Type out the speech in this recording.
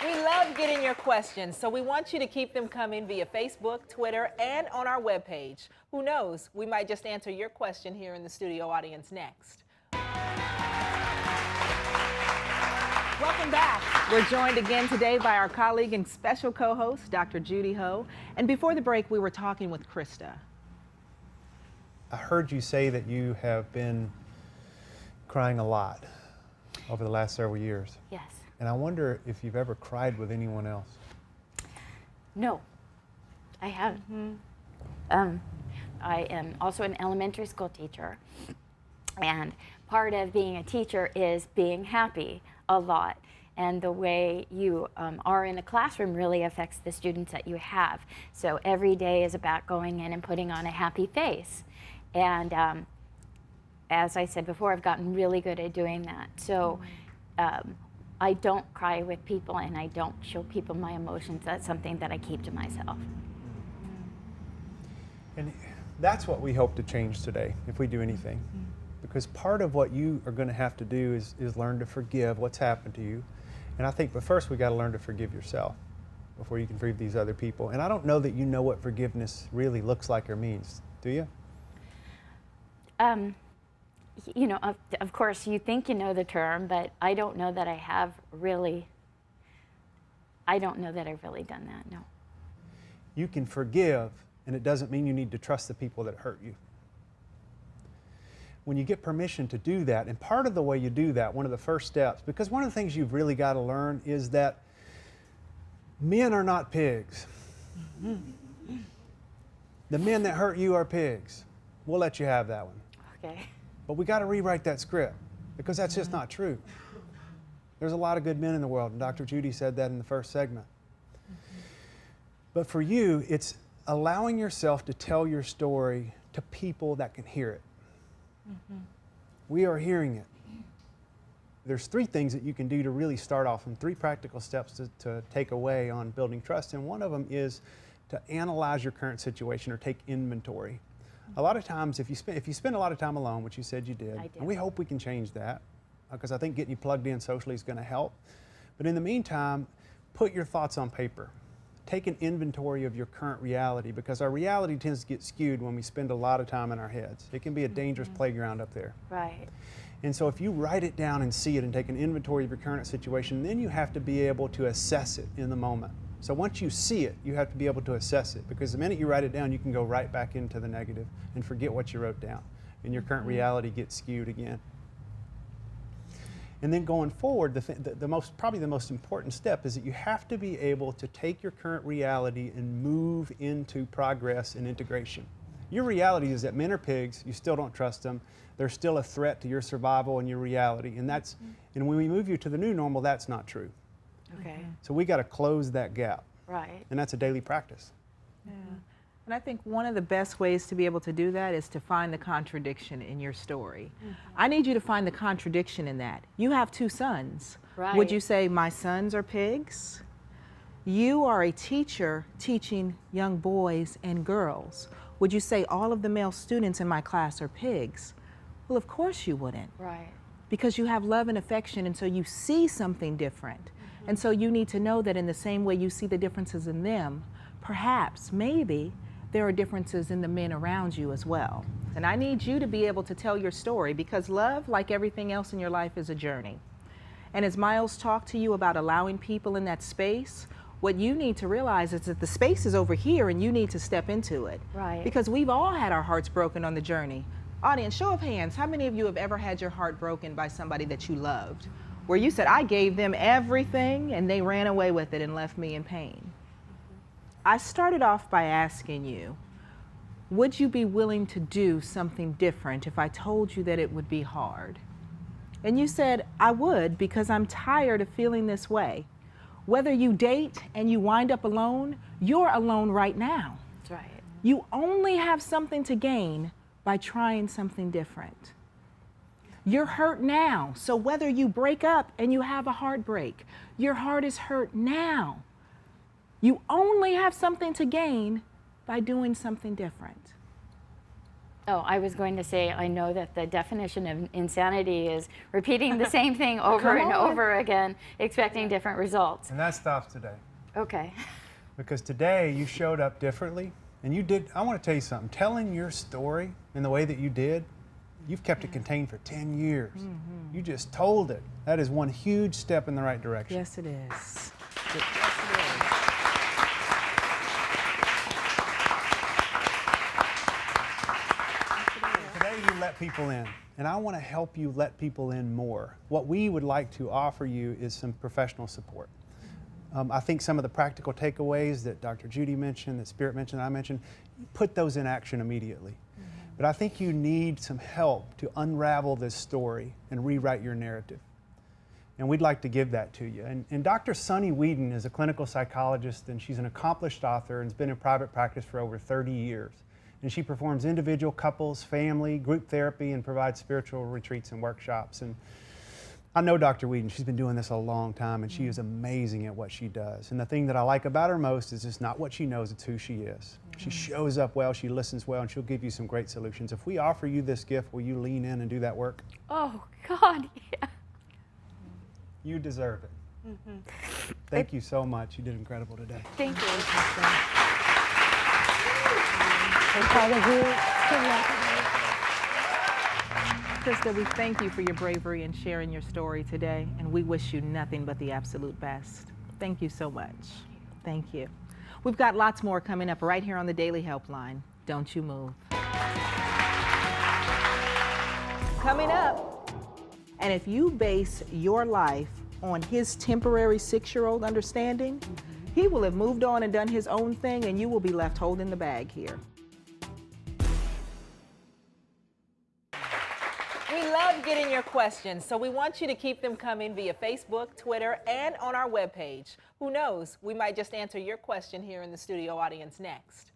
We love getting your questions, so we want you to keep them coming via Facebook, Twitter, and on our webpage. Who knows, we might just answer your question here in the studio audience next. Welcome back. We're joined again today by our colleague and special co-host, Dr. Judy Ho. And before the break, we were talking with Krista. I heard you say that you have been crying a lot over the last several years. Yes. And I wonder if you've ever cried with anyone else. No, I haven't. I am also an elementary school teacher, and part of being a teacher is being happy a lot. And the way you are in a classroom really affects the students that you have. So every day is about going in and putting on a happy face. And as I said before, I've gotten really good at doing that. So I don't cry with people, and I don't show people my emotions. That's something that I keep to myself. And that's what we hope to change today, if we do anything. Because part of what you are going to have to do is learn to forgive what's happened to you. And I think, but first we got to learn to forgive yourself before you can forgive these other people. And I don't know that you know what forgiveness really looks like or means, do you? You know, of course, you think you know the term, but I don't know that I have really, I don't know that I've really done that, no. You can forgive, and it doesn't mean you need to trust the people that hurt you. When you get permission to do that, and part of the way you do that, one of the first steps, because one of the things you've really got to learn is that men are not pigs. The men that hurt you are pigs. We'll let you have that one. Okay. But we got to rewrite that script, because that's just not true. There's a lot of good men in the world, and Dr. Judy said that in the first segment. But for you, it's allowing yourself to tell your story to people that can hear it. We are hearing it. There's three things that you can do to really start off, and three practical steps to take away on building trust, and one of them is to analyze your current situation or take inventory. A lot of times, if you spend a lot of time alone, which you said you did, and we hope we can change that, because I think getting you plugged in socially is going to help. But in the meantime, put your thoughts on paper. Take an inventory of your current reality, because our reality tends to get skewed when we spend a lot of time in our heads. It can be a dangerous playground up there. Right. And so if you write it down and see it and take an inventory of your current situation, then you have to be able to assess it in the moment. So once you see it, you have to be able to assess it, because the minute you write it down, you can go right back into the negative and forget what you wrote down, and your current reality gets skewed again. And then going forward, probably the most important step is that you have to be able to take your current reality and move into progress and integration. Your reality is that men are pigs, you still don't trust them, they're still a threat to your survival and your reality, and and when we move you to the new normal, that's not true. Okay. So we got to close that gap. Right. And that's a daily practice. Yeah. And I think one of the best ways to be able to do that is to find the contradiction in your story. I need you to find the contradiction in that. You have two sons. Right. Would you say my sons are pigs? You are a teacher teaching young boys and girls. Would you say all of the male students in my class are pigs? Well, of course you wouldn't. Right. Because you have love and affection, and so you see something different. And so you need to know that in the same way you see the differences in them, perhaps, maybe, there are differences in the men around you as well. And I need you to be able to tell your story, because love, like everything else in your life, is a journey. And as Miles talked to you about allowing people in that space, what you need to realize is that the space is over here and you need to step into it. Right. Because we've all had our hearts broken on the journey. Audience, show of hands, how many of you have ever had your heart broken by somebody that you loved? Where you said, I gave them everything and they ran away with it and left me in pain. I started off by asking you, would you be willing to do something different if I told you that it would be hard? And you said, I would, because I'm tired of feeling this way. Whether you date and you wind up alone, you're alone right now. That's right. You only have something to gain by trying something different. You're hurt now, so whether you break up and you have a heartbreak, your heart is hurt now. You only have something to gain by doing something different. Oh, I was going to say, I know that the definition of insanity is repeating the same thing over and over again, expecting different results. And that stops today. Okay. Because today you showed up differently, and you did. I want to tell you something. Telling your story in the way that you did, you've kept it contained for 10 years. You just told it. That is one huge step in the right direction. Yes, it is. Yes, it is. Today you let people in, and I want to help you let people in more. What we would like to offer you is some professional support. I think some of the practical takeaways that Dr. Judy mentioned, that Spirit mentioned, I mentioned, put those in action immediately. But I think you need some help to unravel this story and rewrite your narrative. And we'd like to give that to you. And Dr. Sunny Whedon is a clinical psychologist, and she's an accomplished author and has been in private practice for over 30 years. And she performs individual, couples, family, group therapy, and provides spiritual retreats and workshops. And I know Dr. Whedon. She's been doing this a long time, and she is amazing at what she does. And the thing that I like about her most is it's not what she knows, it's who she is. She shows up well, she listens well, and she'll give you some great solutions. If we offer you this gift, will you lean in and do that work? Oh, God, yeah. You deserve it. Thank you so much. You did incredible today. Thank you. Krista, we thank you for your bravery and sharing your story today, and we wish you nothing but the absolute best. Thank you so much. Thank you. We've got lots more coming up right here on the Daily Helpline. Don't you move. Coming up, and if you base your life on his temporary 6-year-old understanding, he will have moved on and done his own thing, and you will be left holding the bag here. We love getting your questions, so we want you to keep them coming via Facebook, Twitter, and on our webpage. Who knows, we might just answer your question here in the studio audience next.